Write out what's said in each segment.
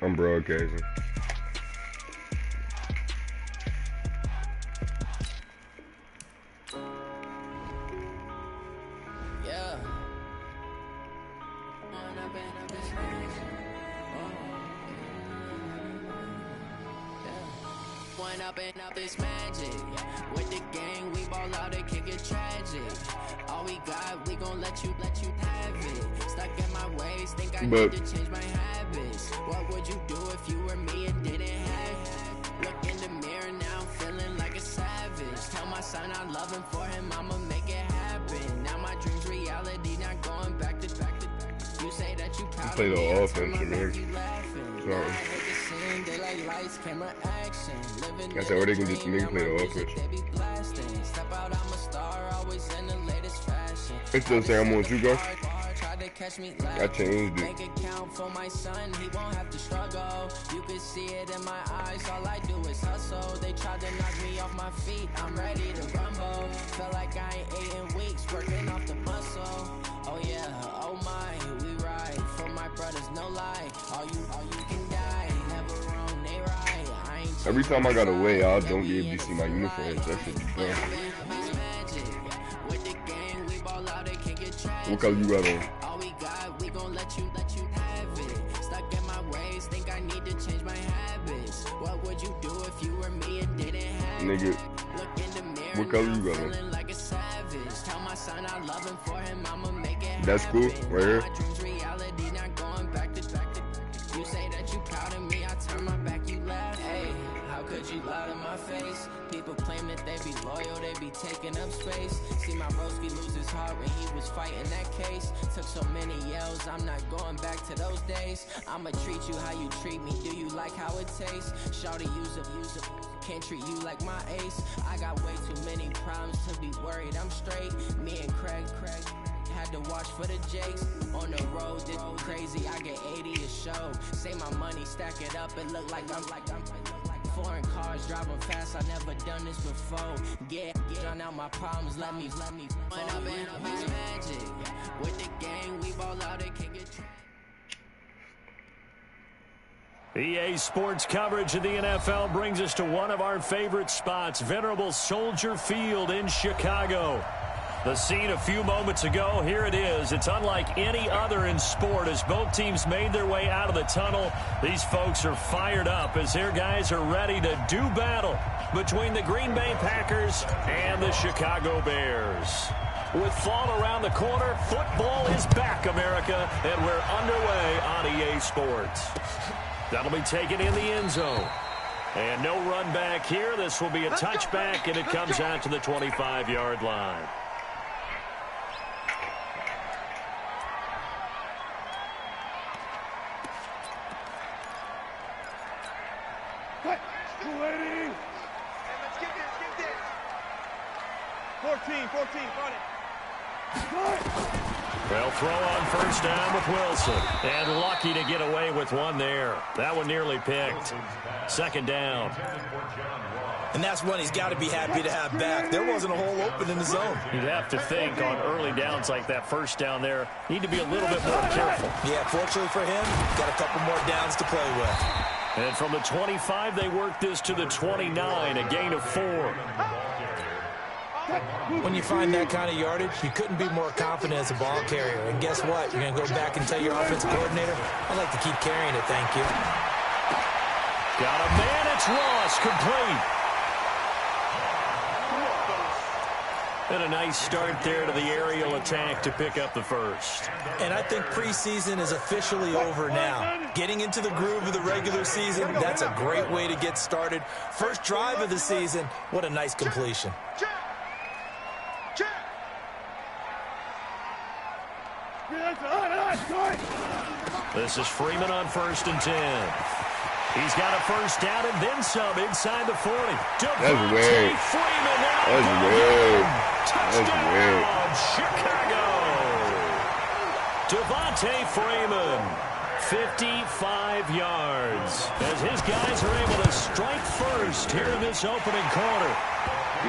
I'm broadcasting. Yeah. One up and up is magic. With the gang, we ball out and kick it tragic. All we got, we gon' let you have it. Stuck in my ways, think I need to change my habits. What would you do if you were me and didn't have it? Look in the mirror now, I'm feeling like a savage. Tell my son I love him, for him I'ma make it happen. Now my dream's reality, not going back to back. You say that you proud play of me, the I offense, turn my man. back, you laughing. Sorry. I hit the scene, they like lights, camera, action. Living I said, where they can get the nigga play the offense. they be blasting. Step out, I'm a star, always in the latest fashion. It still say I'm on you guys. Tried to catch me I changed it. Make account for my son, he won't have to struggle. You can see it in my eyes, all I do is hustle. They tried to knock me off my feet, I'm ready to rumble. Felt like I ain't ate in weeks, working off the muscle. Oh yeah, oh my, we ride for my brothers, no lie. All you can die, never wrong, they right. I ain't Every time I got away, I don't be able to see my uniforms. That shit be dumb. What color you got on? All we got, we gon' let you have it. Stuck in my ways, think I need to change my habits. What would you do if you were me and didn't have Nigga, Look in the mirror, what color you got on? feeling like a savage. Tell my son I love him, for him I'ma make it That's cool, happen. right here. My dreams reality, not going back to back. You say that you proud of me, I turn my back, you laugh. Hey, how could you lie to my face? People claim that they be loyal, they be taking up space. See my broski lose his heart when he was fighting that case. Took so many yells, I'm not going back to those days. I'ma treat you how you treat me, do you like how it tastes? Shawty use up, can't treat you like my ace. I got way too many problems to be worried, I'm straight. Me and Craig had to watch for the Jakes. On the road, this crazy, I get 80 a show. Say my money, stack it up, it look like I'm foreign cars, driving fast, I never done this before. Get on out my problems, let me One up and up is magic. With the gang, we ball out and kick it. EA Sports coverage of the NFL brings us to one of our favorite spots, venerable Soldier Field in Chicago. The scene a few moments ago, here it is. It's unlike any other in sport as both teams made their way out of the tunnel. These folks are fired up as their guys are ready to do battle between the Green Bay Packers and the Chicago Bears. With fall around the corner, football is back, America, and we're underway on EA Sports. That'll be taken in the end zone. And no run back here. This will be a touchback, and it comes out to the 25-yard line. Waiting. Hey, let's get this. 14, front it. Well, throw on first down with Wilson. And lucky to get away with one there. That one nearly picked. Second down. And that's one he's got to be happy to have back. There wasn't a hole open in the zone. You'd have to think on early downs like that first down there, need to be a little bit more careful. Yeah, fortunately for him, got a couple more downs to play with. And from the 25, they work this to the 29, a gain of 4. When you find that kind of yardage, you couldn't be more confident as a ball carrier. And guess what? You're going to go back and tell your offensive coordinator, I'd like to keep carrying it, thank you. Got a man, it's Ross, complete. And a nice start there to the aerial attack to pick up the first. And I think preseason is officially over now. Getting into the groove of the regular season, that's a great way to get started. First drive of the season, what a nice completion. This is Freeman on 1st and 10. He's got a first down and then some inside the 40. That's weird. Freeman now. That's weird. Touchdown, That's Chicago. Devontae Freeman, 55 yards. As his guys are able to strike first here in this opening quarter.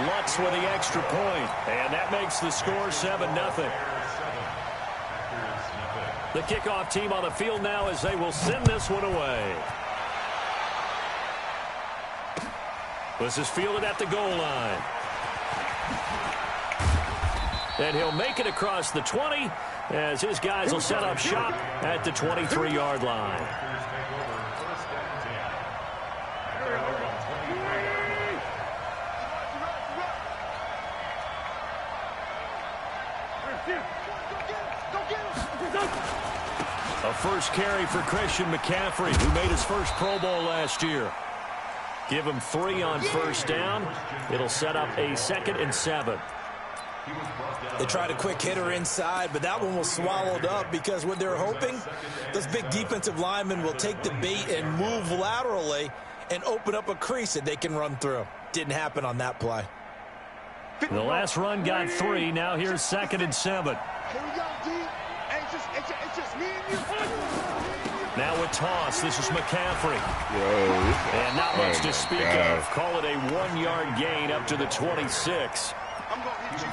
Lutz with the extra point, and that makes the score 7-0. The kickoff team on the field now as they will send this one away. This is fielded at the goal line. And he'll make it across the 20 as his guys will set up shop at the 23-yard line. A first carry for Christian McCaffrey, who made his first Pro Bowl last year. Give him 3 on first down. It'll set up a 2nd and 7. They tried a quick hitter inside, but that one was swallowed up because what they're hoping, those big defensive linemen will take the bait and move laterally and open up a crease that they can run through. Didn't happen on that play. The last run got 3. Now here's 2nd and 7. Here we go, D. It's just me and you. Now with toss, this is McCaffrey. And not much to speak of. Call it a 1-yard gain up to the 26. I'm going to hit you.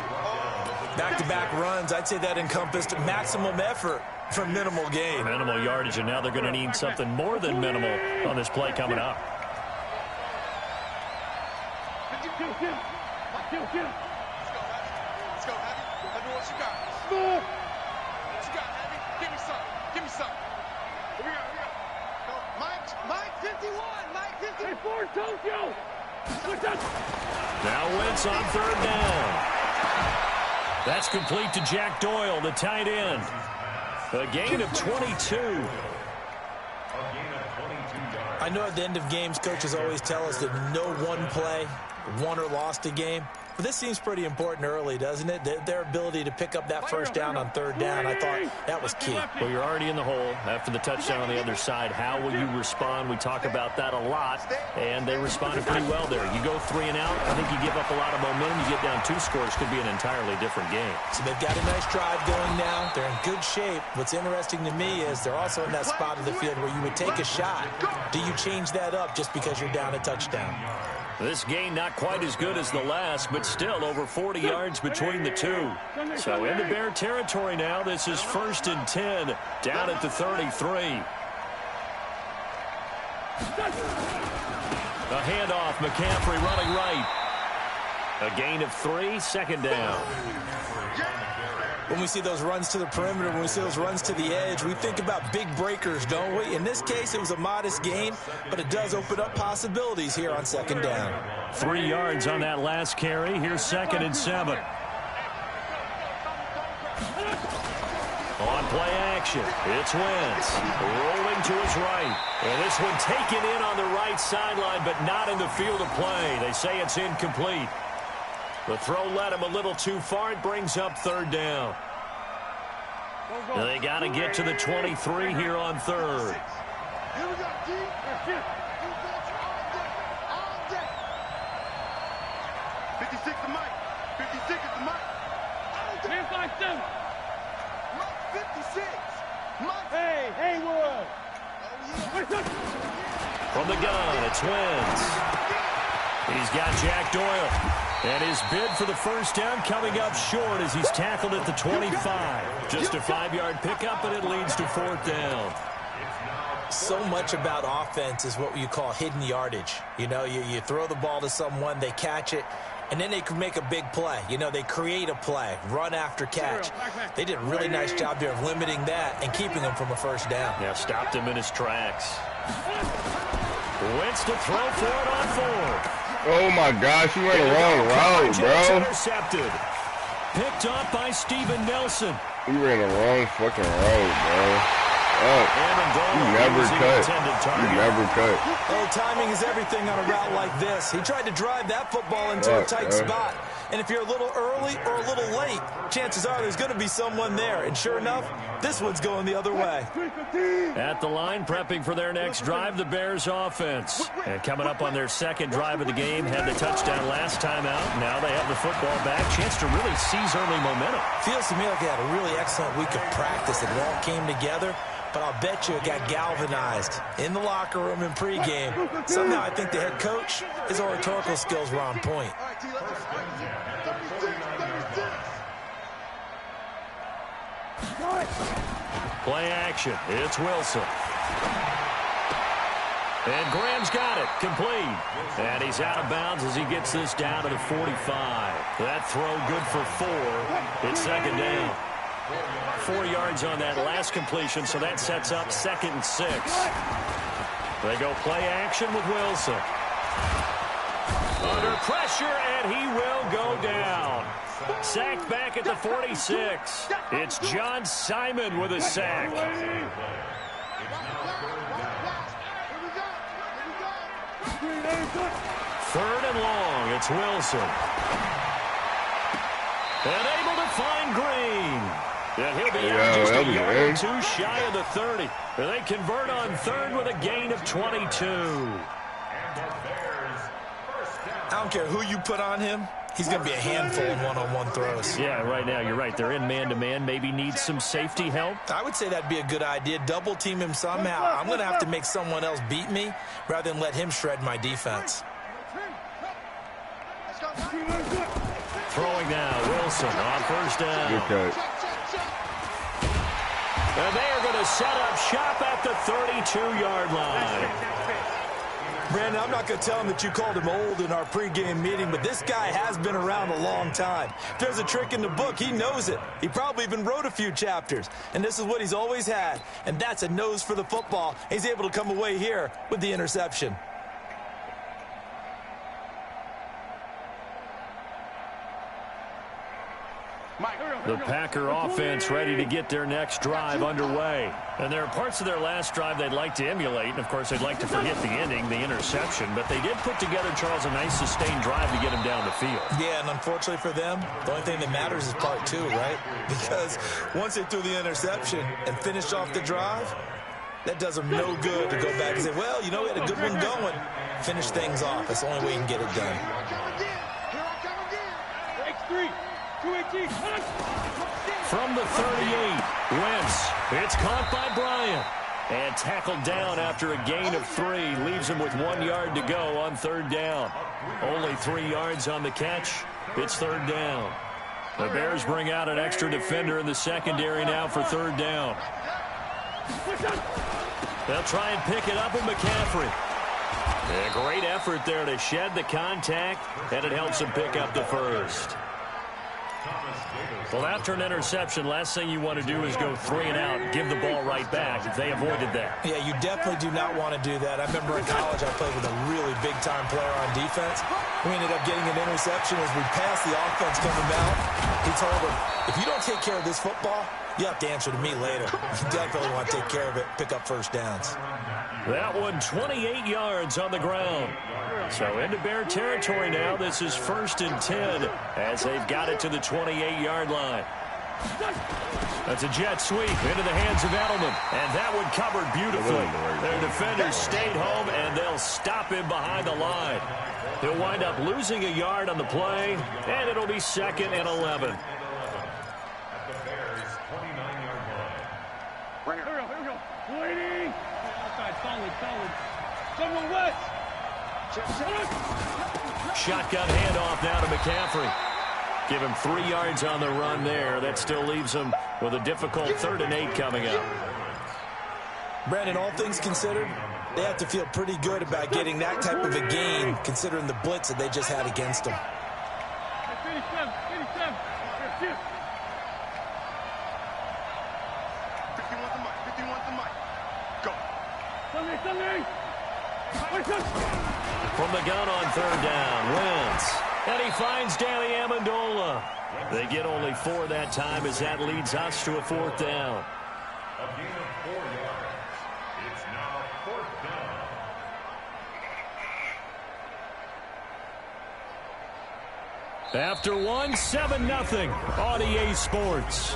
Back-to-back runs, I'd say that encompassed maximum effort for minimal gain. Minimal yardage, and now they're going to need something more than minimal on this play coming up. Let's go, Happy. Let me what you got. What you got, Happy? Give me some. Here we go. Mike 51. Mike 51. Hey, Ford, Tokyo. Now Wentz on 3rd down. That's complete to Jack Doyle, the tight end. A gain of 22. I know at the end of games, coaches always tell us that no one play won or lost a game. But this seems pretty important early, doesn't it? Their ability to pick up that first down on 3rd down, I thought that was key. Well, you're already in the hole after the touchdown on the other side. How will you respond? We talk about that a lot, and they responded pretty well there. You go 3 and out, I think you give up a lot of momentum. You get down 2 scores, could be an entirely different game. So they've got a nice drive going now. They're in good shape. What's interesting to me is they're also in that spot of the field where you would take a shot. Do you change that up just because you're down a touchdown? This gain not quite as good as the last, but still over 40 yards between the two. So in the Bear territory now, this is 1st and 10, down at the 33. A handoff, McCaffrey running right. A gain of 3, 2nd down. When we see those runs to the perimeter, when we see those runs to the edge, we think about big breakers, don't we? In this case, it was a modest gain, but it does open up possibilities here on 2nd down. 3 yards on that last carry. Here's 2nd and 7. On play action, it's Wentz rolling to his right. And this one taken in on the right sideline, but not in the field of play. They say it's incomplete. The throw led him a little too far. It brings up 3rd down. They got to get to the 23 here on 3rd. Here we go, D. All day. 56 to Mike. 56 to Mike. Man, 5-7. Mike 56. Mike. Hey, Haywood. From the gun, it's Wentz. He's got Jack Doyle. And his bid for the first down coming up short as he's tackled at the 25. Just a 5-yard pickup, and it leads to 4th down. So much about offense is what you call hidden yardage. You know, you throw the ball to someone, they catch it, and then they can make a big play. You know, they create a play, run after catch. They did a really nice job there of limiting that and keeping him from a first down. Yeah, stopped him in his tracks. Wentz to throw for it on 4th. Oh my gosh, you went the wrong route, bro. Intercepted. Picked up by Steven Nelson. You ran the wrong fucking route, bro. You never cut. Oh, timing is everything on a route like this. He tried to drive that football into a tight spot. And if you're a little early or a little late, chances are there's going to be someone there. And sure enough, this one's going the other way. At the line, prepping for their next drive, the Bears offense. And coming up on their 2nd drive of the game, had the touchdown last time out. Now they have the football back. Chance to really seize early momentum. Feels to me like they had a really excellent week of practice. It all came together. But I'll bet you it got galvanized in the locker room in pregame. Somehow I think the head coach, his oratorical skills were on point. Play action. It's Wilson. And Graham's got it. Complete. And he's out of bounds as he gets this down to the 45. That throw good for 4. It's second down. 4 yards on that last completion, so that sets up 2nd and 6. They go play action with Wilson. Under pressure, and he will go down. Sacked back at the 46. It's John Simon with a sack. 3rd and long. It's Wilson. And able to find Green. And he'll be out just a yard or 2 shy of the 30. And they convert on 3rd with a gain of 22. I don't care who you put on him. He's going to be a handful in one-on-one throws. Yeah, right now, you're right. They're in man-to-man. Maybe needs some safety help. I would say that'd be a good idea. Double team him somehow. I'm going to have to make someone else beat me rather than let him shred my defense. Throwing now, Wilson on 1st down. Okay. And they are going to set up shop at the 32-yard line. Brandon, I'm not going to tell him that you called him old in our pregame meeting, but this guy has been around a long time. If there's a trick in the book, he knows it. He probably even wrote a few chapters. And this is what he's always had, and that's a nose for the football. He's able to come away here with the interception. The Packer offense ready to get their next drive underway. And there are parts of their last drive they'd like to emulate. And, of course, they'd like to forget the ending, the interception. But they did put together, Charles, a nice sustained drive to get him down the field. Yeah, and unfortunately for them, the only thing that matters is part 2, right? Because once they threw the interception and finished off the drive, that does them no good to go back and say, well, you know, we had a good one going. Finish things off. That's the only way you can get it done. From the 38, Wentz. It's caught by Bryant. And tackled down after a gain of 3. Leaves him with 1 yard to go on 3rd down. Only 3 yards on the catch. It's 3rd down. The Bears bring out an extra defender in the secondary now for 3rd down. They'll try and pick it up with McCaffrey. A great effort there to shed the contact, and it helps him pick up the 1st. Well, after an interception, last thing you want to do is go 3 and out and give the ball right back. They avoided that. Yeah, you definitely do not want to do that. I remember in college I played with a really big-time player on defense. We ended up getting an interception as we passed the offense coming out. He told him, if you don't take care of this football, you have to answer to me later. You definitely want to take care of it, pick up 1st downs. That one 28 yards on the ground. So into Bear territory now. This is 1st and 10 as they've got it to the 28-yard line. That's a jet sweep into the hands of Edelman. And that one covered beautifully. Their defenders stayed home, and they'll stop him behind the line. He'll wind up losing a yard on the play, and it'll be 2nd and 11. Here we go. Waiting. Outside, solid. Someone west. Shotgun handoff now to McCaffrey. Give him 3 yards on the run there. That still leaves him with a difficult 3rd and 8 coming up. Brandon, all things considered, they have to feel pretty good about getting that type of a gain considering the blitz that they just had against them. 87. 51 the mic. Go. Sunday. From the gun on 3rd down, Wentz. And he finds Danny Amendola. They get only 4 that time as that leads us to a 4th down. A gain of 4 yards. It's now 4th down. After 1, 7-0 on EA Sports.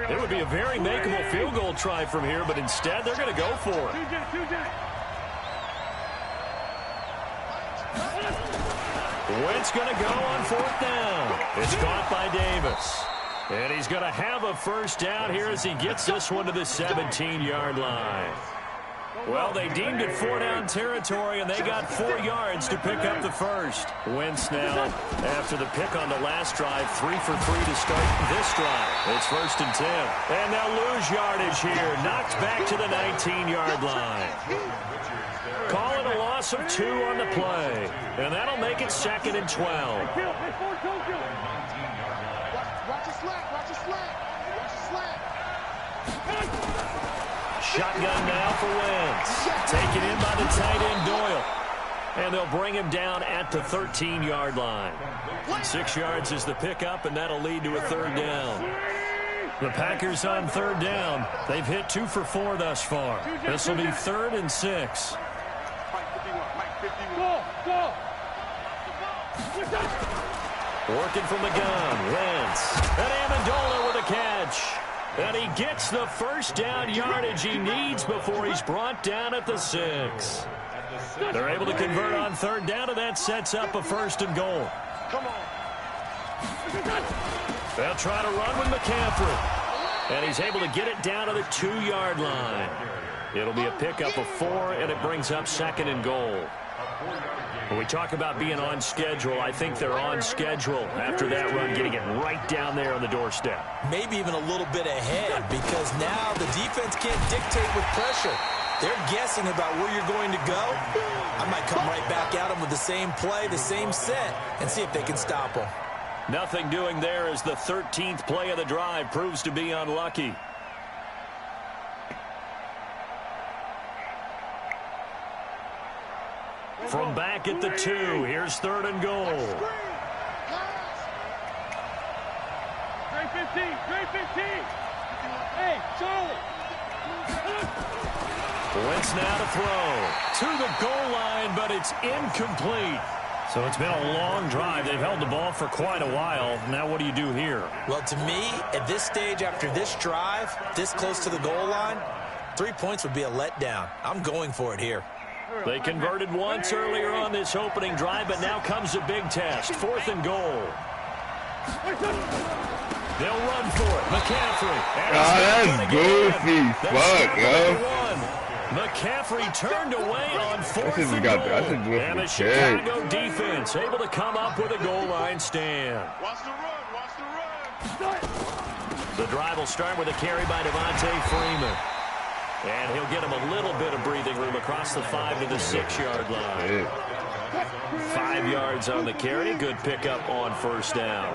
It would be a very makeable field goal try from here, but instead they're going to go for it. Wentz going to go on 4th down. It's caught by Davis. And he's going to have a 1st down here as he gets this one to the 17-yard line. Well, they deemed it 4-down territory, and they got 4 yards to pick up the first. Wentz now, after the pick on the last drive, 3 for 3 to start this drive. It's 1st and 10. And they'll lose yardage here. Knocked back to the 19-yard line. Call it a loss of 2 on the play. And that'll make it 2nd and 12. Watch your slack. Watch your slack. Watch your slack. Shotgun now for Wentz. Taken in by the tight end Doyle. And they'll bring him down at the 13-yard line. 6 yards is the pickup, and that'll lead to a 3rd down. The Packers on 3rd down. They've hit 2 for 4 thus far. This will be 3rd and 6. Working from the gun. Wentz. And Amendola with a catch. And he gets the 1st down yardage he needs before he's brought down at the 6. They're able to convert on 3rd down, and that sets up a 1st and goal. Come on. They'll try to run with McCaffrey. And he's able to get it down to the 2-yard line. It'll be a pickup of 4, and it brings up 2nd and goal. When we talk about being on schedule, I think they're on schedule after that run, getting it right down there on the doorstep. Maybe even a little bit ahead, because now the defense can't dictate with pressure. They're guessing about where you're going to go. I might come right back at them with the same play, the same set, and see if they can stop them. Nothing doing there as the 13th play of the drive proves to be unlucky. From back at the 2, here's 3rd and goal. Great 15. Hey, Charlie. Wentz now to throw. To the goal line, but it's incomplete. So it's been a long drive. They've held the ball for quite a while. Now what do you do here? Well, to me, at this stage after this drive, this close to the goal line, 3 points would be a letdown. I'm going for it here. They converted once earlier on this opening drive, but now comes a big test. 4th and goal. They'll run for it. McCaffrey. That's goofy. Fuck, yo. McCaffrey turned away on 4th and goal. goal. And the Chicago defense able to come up with a goal line stand. Watch the run. The drive will start with a carry by Devontae Freeman. And he'll get him a little bit of breathing room across the 5 to the 6-yard line. 5 yards on the carry. Good pickup on 1st down.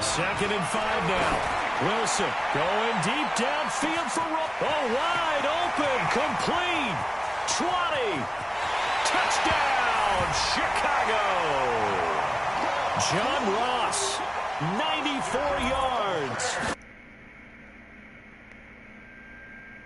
2nd and 5 now. Wilson going deep downfield for wide open, complete, 20, touchdown, Chicago. John Ross, 94 yards.